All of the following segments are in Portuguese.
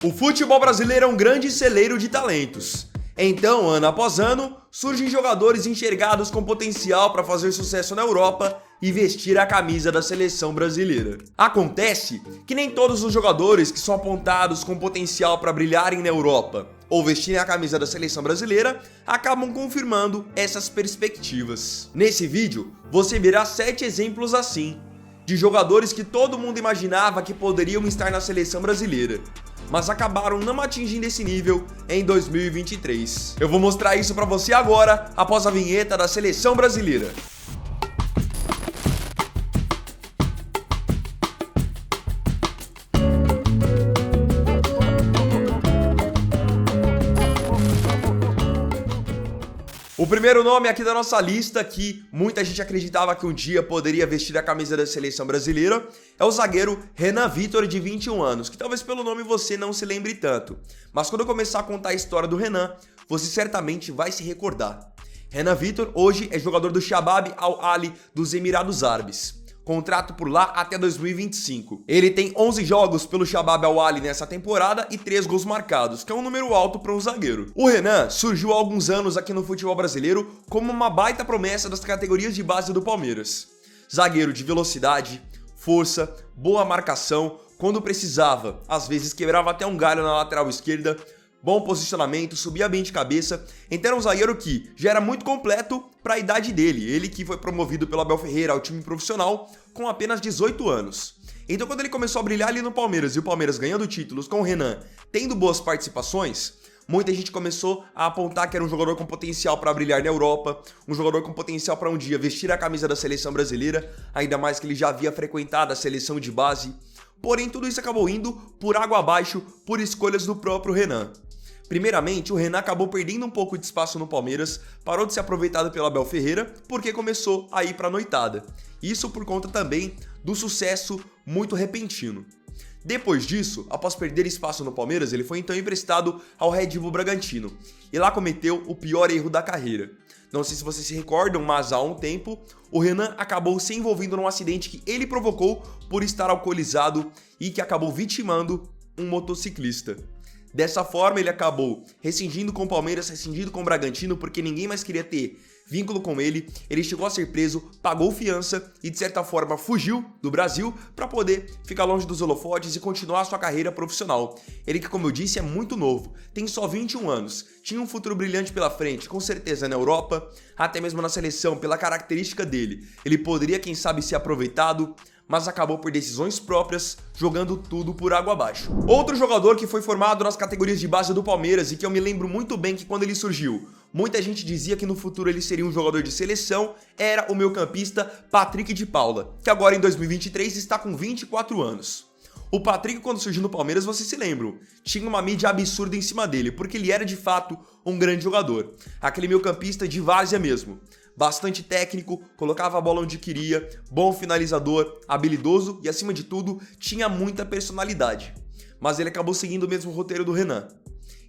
O futebol brasileiro é um grande celeiro de talentos. Então, ano após ano, surgem jogadores enxergados com potencial para fazer sucesso na Europa e vestir a camisa da seleção brasileira. Acontece que nem todos os jogadores que são apontados com potencial para brilharem na Europa ou vestirem a camisa da seleção brasileira acabam confirmando essas perspectivas. Nesse vídeo, você verá 7 exemplos assim, de jogadores que todo mundo imaginava que poderiam estar na seleção brasileira, mas acabaram não atingindo esse nível em 2023. Eu vou mostrar isso pra você agora, após a vinheta da seleção brasileira. O primeiro nome aqui da nossa lista, que muita gente acreditava que um dia poderia vestir a camisa da seleção brasileira, é o zagueiro Renan Vitor, de 21 anos, que talvez pelo nome você não se lembre tanto. Mas quando eu começar a contar a história do Renan, você certamente vai se recordar. Renan Vitor hoje é jogador do Shabab Al Ahly dos Emirados Árabes. Contrato por lá até 2025. Ele tem 11 jogos pelo Shabab Al Ahly nessa temporada e 3 gols marcados, que é um número alto para um zagueiro. O Renan surgiu há alguns anos aqui no futebol brasileiro como uma baita promessa das categorias de base do Palmeiras. Zagueiro de velocidade, força, boa marcação, quando precisava, às vezes quebrava até um galho na lateral esquerda, bom posicionamento, subia bem de cabeça, então era um zagueiro que já era muito completo para a idade dele, ele que foi promovido pelo Abel Ferreira ao time profissional com apenas 18 anos. Então quando ele começou a brilhar ali no Palmeiras e o Palmeiras ganhando títulos com o Renan, tendo boas participações, muita gente começou a apontar que era um jogador com potencial para brilhar na Europa, um jogador com potencial para um dia vestir a camisa da seleção brasileira, ainda mais que ele já havia frequentado a seleção de base. Porém, tudo isso acabou indo por água abaixo por escolhas do próprio Renan. Primeiramente, o Renan acabou perdendo um pouco de espaço no Palmeiras, parou de ser aproveitado pelo Abel Ferreira, porque começou a ir para a noitada. Isso por conta também do sucesso muito repentino. Depois disso, após perder espaço no Palmeiras, ele foi então emprestado ao Red Bull Bragantino, e lá cometeu o pior erro da carreira. Não sei se vocês se recordam, mas há um tempo, o Renan acabou se envolvendo num acidente que ele provocou por estar alcoolizado e que acabou vitimando um motociclista. Dessa forma, ele acabou rescindindo com o Palmeiras, rescindindo com o Bragantino, porque ninguém mais queria ter vínculo com ele. Ele chegou a ser preso, pagou fiança e, de certa forma, fugiu do Brasil para poder ficar longe dos holofotes e continuar sua carreira profissional. Ele que, como eu disse, é muito novo, tem só 21 anos, tinha um futuro brilhante pela frente, com certeza na Europa, até mesmo na seleção, pela característica dele. Ele poderia, quem sabe, ser aproveitado, mas acabou por decisões próprias, jogando tudo por água abaixo. Outro jogador que foi formado nas categorias de base do Palmeiras e que eu me lembro muito bem que quando ele surgiu, muita gente dizia que no futuro ele seria um jogador de seleção, era o meio-campista Patrick de Paula, que agora em 2023 está com 24 anos. O Patrick, quando surgiu no Palmeiras, vocês se lembram, tinha uma mídia absurda em cima dele, porque ele era de fato um grande jogador, aquele meio-campista de várzea mesmo. Bastante técnico, colocava a bola onde queria, bom finalizador, habilidoso e, acima de tudo, tinha muita personalidade. Mas ele acabou seguindo o mesmo roteiro do Renan.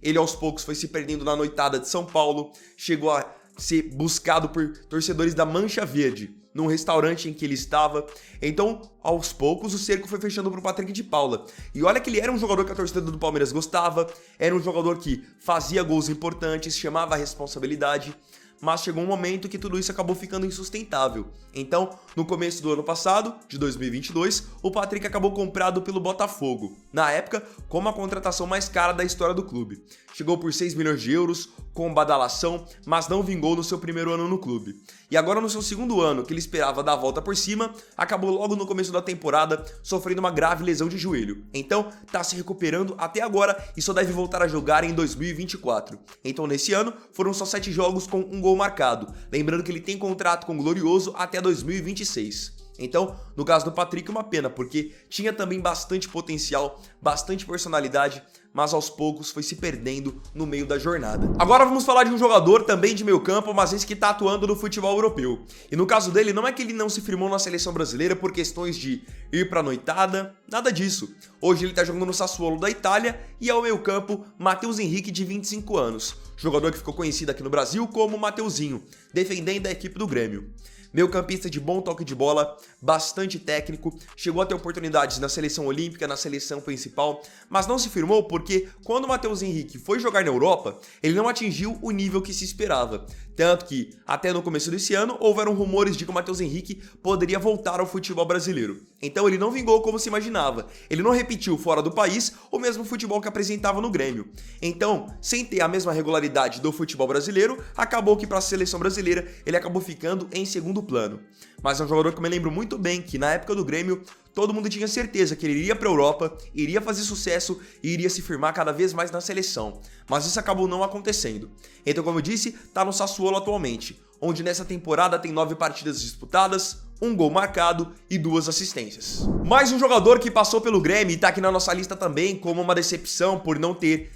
Ele aos poucos foi se perdendo na noitada de São Paulo, chegou a ser buscado por torcedores da Mancha Verde, num restaurante em que ele estava. Então, aos poucos, o cerco foi fechando para o Patrick de Paula. E olha que ele era um jogador que a torcida do Palmeiras gostava, era um jogador que fazia gols importantes, chamava a responsabilidade, mas chegou um momento que tudo isso acabou ficando insustentável. Então, no começo do ano passado, de 2022, o Patrick acabou comprado pelo Botafogo, na época, como a contratação mais cara da história do clube. Chegou por 6 milhões de euros, com badalação, mas não vingou no seu primeiro ano no clube. E agora no seu segundo ano, que ele esperava dar a volta por cima, acabou logo no começo da temporada sofrendo uma grave lesão de joelho. Então, tá se recuperando até agora e só deve voltar a jogar em 2024. Então, nesse ano, foram só 7 jogos com 1 gol marcado. Lembrando que ele tem contrato com o Glorioso até 2026. Então, no caso do Patrick, uma pena, porque tinha também bastante potencial, bastante personalidade, mas aos poucos foi se perdendo no meio da jornada. Agora vamos falar de um jogador também de meio campo, mas esse que tá atuando no futebol europeu. E no caso dele, não é que ele não se firmou na seleção brasileira por questões de ir pra noitada, nada disso. Hoje ele tá jogando no Sassuolo da Itália e é o meio campo Matheus Henrique, de 25 anos. Jogador que ficou conhecido aqui no Brasil como Mateuzinho, defendendo a equipe do Grêmio. Meio-campista de bom toque de bola, bastante técnico, chegou a ter oportunidades na seleção olímpica, na seleção principal, mas não se firmou porque quando o Matheus Henrique foi jogar na Europa, ele não atingiu o nível que se esperava. Tanto que, até no começo desse ano, houveram rumores de que o Matheus Henrique poderia voltar ao futebol brasileiro. Então ele não vingou como se imaginava. Ele não repetiu fora do país o mesmo futebol que apresentava no Grêmio. Então, sem ter a mesma regularidade do futebol brasileiro, acabou que para a seleção brasileira ele acabou ficando em segundo plano. Mas é um jogador que eu me lembro muito bem que na época do Grêmio, todo mundo tinha certeza que ele iria para a Europa, iria fazer sucesso e iria se firmar cada vez mais na seleção. Mas isso acabou não acontecendo. Então, como eu disse, tá no Sassuolo atualmente, onde nessa temporada tem 9 partidas disputadas, 1 gol marcado e 2 assistências. Mais um jogador que passou pelo Grêmio e tá aqui na nossa lista também como uma decepção por não ter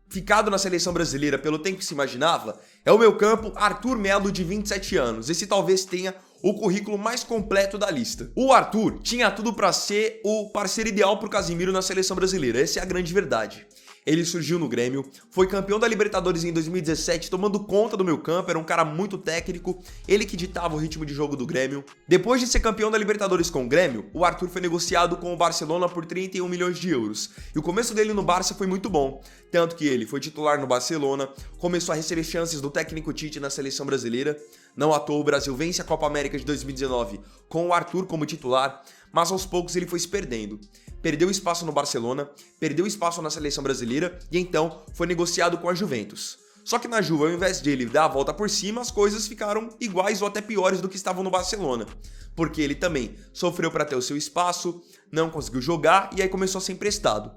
ficado na seleção brasileira pelo tempo que se imaginava, é o meio-campo Arthur Melo, de 27 anos. Esse talvez tenha o currículo mais completo da lista. O Arthur tinha tudo para ser o parceiro ideal pro Casemiro na seleção brasileira, essa é a grande verdade. Ele surgiu no Grêmio, foi campeão da Libertadores em 2017, tomando conta do meio campo, era um cara muito técnico, ele que ditava o ritmo de jogo do Grêmio. Depois de ser campeão da Libertadores com o Grêmio, o Arthur foi negociado com o Barcelona por 31 milhões de euros. E o começo dele no Barça foi muito bom, tanto que ele foi titular no Barcelona, começou a receber chances do técnico Tite na seleção brasileira. Não à toa o Brasil vence a Copa América de 2019 com o Arthur como titular, mas aos poucos ele foi se perdendo. Perdeu espaço no Barcelona, perdeu espaço na seleção brasileira e então foi negociado com a Juventus. Só que na Juve, ao invés de ele dar a volta por cima, as coisas ficaram iguais ou até piores do que estavam no Barcelona. Porque ele também sofreu para ter o seu espaço, não conseguiu jogar e aí começou a ser emprestado.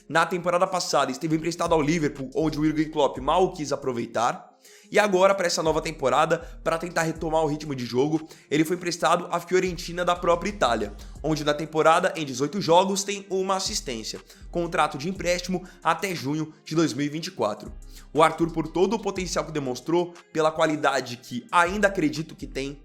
Na temporada passada esteve emprestado ao Liverpool, onde o Jürgen Klopp mal o quis aproveitar. E agora, para essa nova temporada, para tentar retomar o ritmo de jogo, ele foi emprestado à Fiorentina da própria Itália, onde na temporada, em 18 jogos, tem uma assistência, contrato de empréstimo até junho de 2024. O Arthur, por todo o potencial que demonstrou, pela qualidade que ainda acredito que tem,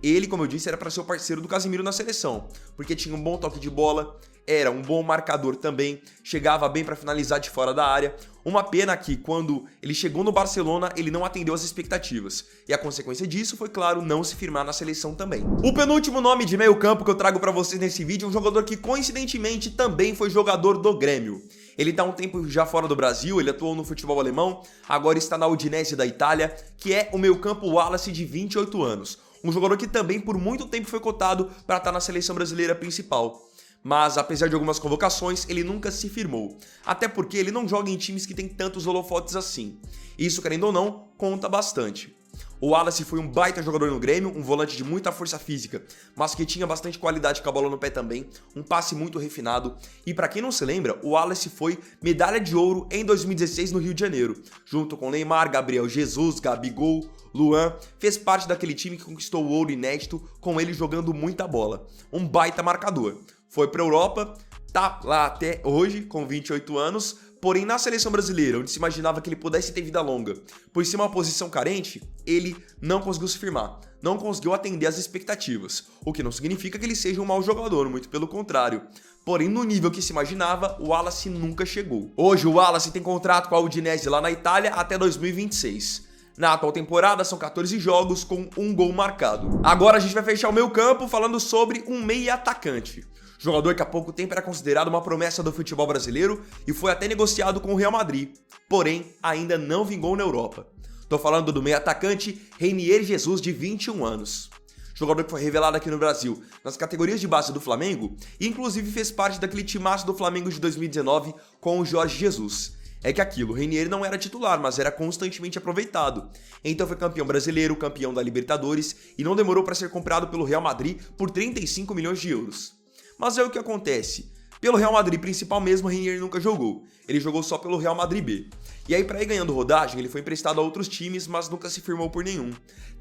ele, como eu disse, era para ser o parceiro do Casemiro na seleção, porque tinha um bom toque de bola, era um bom marcador também, chegava bem para finalizar de fora da área. Uma pena que, quando ele chegou no Barcelona, ele não atendeu às expectativas. E a consequência disso foi, claro, não se firmar na seleção também. O penúltimo nome de meio campo que eu trago para vocês nesse vídeo é um jogador que, coincidentemente, também foi jogador do Grêmio. Ele tá um tempo já fora do Brasil, ele atuou no futebol alemão, agora está na Udinese da Itália, que é o meio-campo Wallace, de 28 anos. Um jogador que também por muito tempo foi cotado para estar na seleção brasileira principal. Mas, apesar de algumas convocações, ele nunca se firmou. Até porque ele não joga em times que tem tantos holofotes assim. Isso, querendo ou não, conta bastante. O Wallace foi um baita jogador no Grêmio, um volante de muita força física, mas que tinha bastante qualidade com a bola no pé também, um passe muito refinado. E para quem não se lembra, o Wallace foi medalha de ouro em 2016 no Rio de Janeiro, junto com Neymar, Gabriel Jesus, Gabigol, Luan, fez parte daquele time que conquistou o ouro inédito, com ele jogando muita bola. Um baita marcador. Foi para a Europa, tá lá até hoje, com 28 anos, porém na seleção brasileira, onde se imaginava que ele pudesse ter vida longa, por ser uma posição carente, ele não conseguiu se firmar, não conseguiu atender às expectativas, o que não significa que ele seja um mau jogador, muito pelo contrário. Porém, no nível que se imaginava, o Wallace nunca chegou. Hoje o Wallace tem contrato com a Udinese lá na Itália até 2026. Na atual temporada são 14 jogos com 1 gol marcado. Agora a gente vai fechar o meio campo falando sobre um meia atacante. Jogador que há pouco tempo era considerado uma promessa do futebol brasileiro e foi até negociado com o Real Madrid, porém ainda não vingou na Europa. Tô falando do meia atacante Reinier Jesus, de 21 anos. Jogador que foi revelado aqui no Brasil nas categorias de base do Flamengo e inclusive fez parte daquele timaço do Flamengo de 2019 com o Jorge Jesus. É que aquilo, o Reinier não era titular, mas era constantemente aproveitado. Então foi campeão brasileiro, campeão da Libertadores e não demorou para ser comprado pelo Real Madrid por 35 milhões de euros. Mas é o que acontece. Pelo Real Madrid principal mesmo, o Reinier nunca jogou. Ele jogou só pelo Real Madrid B. E aí, para ir ganhando rodagem, ele foi emprestado a outros times, mas nunca se firmou por nenhum.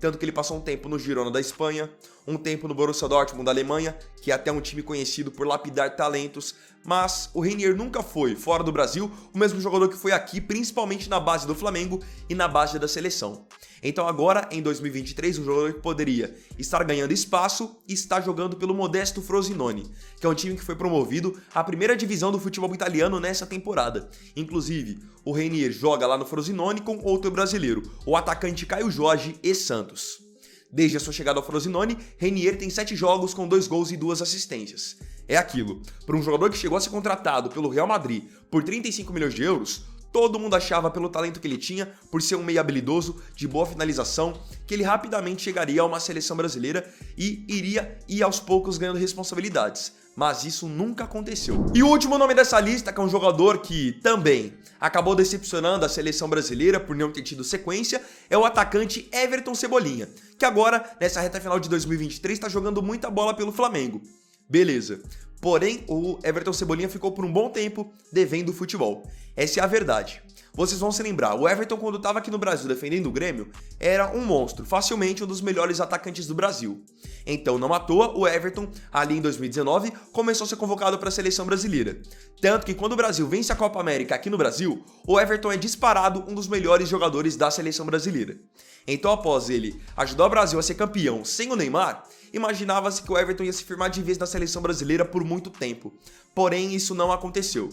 Tanto que ele passou um tempo no Girona da Espanha, um tempo no Borussia Dortmund da Alemanha, que é até um time conhecido por lapidar talentos, mas o Reinier nunca foi, fora do Brasil, o mesmo jogador que foi aqui, principalmente na base do Flamengo e na base da seleção. Então agora, em 2023, um jogador que poderia estar ganhando espaço e está jogando pelo modesto Frosinone, que é um time que foi promovido à primeira divisão do futebol italiano nessa temporada. Inclusive, o Reinier joga lá no Frosinone com outro brasileiro, o atacante Caio Jorge e Santos. Desde a sua chegada ao Frosinone, Reinier tem 7 jogos com 2 gols e 2 assistências. É aquilo, para um jogador que chegou a ser contratado pelo Real Madrid por 35 milhões de euros, todo mundo achava pelo talento que ele tinha, por ser um meio habilidoso, de boa finalização, que ele rapidamente chegaria a uma seleção brasileira e iria ir aos poucos ganhando responsabilidades. Mas isso nunca aconteceu. E o último nome dessa lista, que é um jogador que também acabou decepcionando a seleção brasileira por não ter tido sequência, é o atacante Everton Cebolinha, que agora, nessa reta final de 2023, está jogando muita bola pelo Flamengo. Beleza. Porém, o Everton Cebolinha ficou por um bom tempo devendo o futebol. Essa é a verdade. Vocês vão se lembrar, o Everton, quando estava aqui no Brasil defendendo o Grêmio, era um monstro, facilmente um dos melhores atacantes do Brasil. Então, não à toa, o Everton, ali em 2019, começou a ser convocado para a seleção brasileira. Tanto que quando o Brasil vence a Copa América aqui no Brasil, o Everton é disparado um dos melhores jogadores da seleção brasileira. Então, após ele ajudar o Brasil a ser campeão sem o Neymar, imaginava-se que o Everton ia se firmar de vez na seleção brasileira por muito tempo. Porém, isso não aconteceu.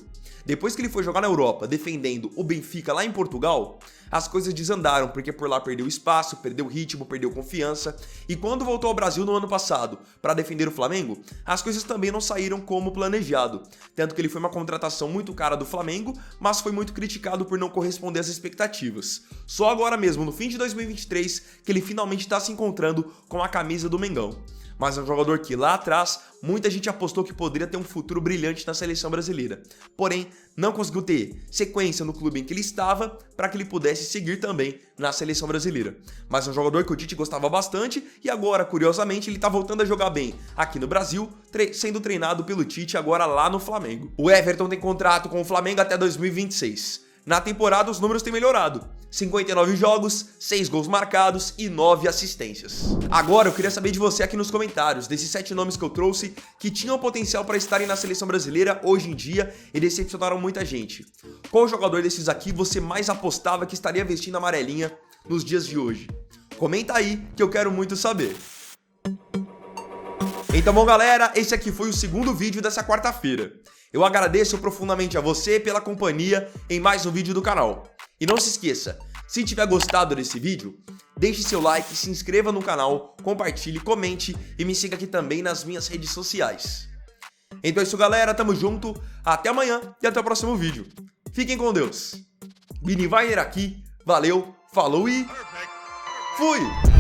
Depois que ele foi jogar na Europa, defendendo o Benfica lá em Portugal, as coisas desandaram, porque por lá perdeu espaço, perdeu ritmo, perdeu confiança, e quando voltou ao Brasil no ano passado para defender o Flamengo, as coisas também não saíram como planejado, tanto que ele foi uma contratação muito cara do Flamengo, mas foi muito criticado por não corresponder às expectativas. Só agora mesmo, no fim de 2023, que ele finalmente está se encontrando com a camisa do Mengão. Mas é um jogador que lá atrás muita gente apostou que poderia ter um futuro brilhante na seleção brasileira. Porém, não conseguiu ter sequência no clube em que ele estava para que ele pudesse seguir também na seleção brasileira. Mas é um jogador que o Tite gostava bastante e agora, curiosamente, ele está voltando a jogar bem aqui no Brasil, sendo treinado pelo Tite agora lá no Flamengo. O Everton tem contrato com o Flamengo até 2026. Na temporada, os números têm melhorado. 59 jogos, 6 gols marcados e 9 assistências. Agora, eu queria saber de você aqui nos comentários, desses 7 nomes que eu trouxe, que tinham potencial para estarem na seleção brasileira hoje em dia e decepcionaram muita gente. Qual jogador desses aqui você mais apostava que estaria vestindo a amarelinha nos dias de hoje? Comenta aí, que eu quero muito saber. Então, bom, galera, esse aqui foi o segundo vídeo dessa quarta-feira. Eu agradeço profundamente a você pela companhia em mais um vídeo do canal. E não se esqueça, se tiver gostado desse vídeo, deixe seu like, se inscreva no canal, compartilhe, comente e me siga aqui também nas minhas redes sociais. Então é isso, galera, tamo junto, até amanhã e até o próximo vídeo. Fiquem com Deus. Bini Weiner aqui, valeu, falou e fui!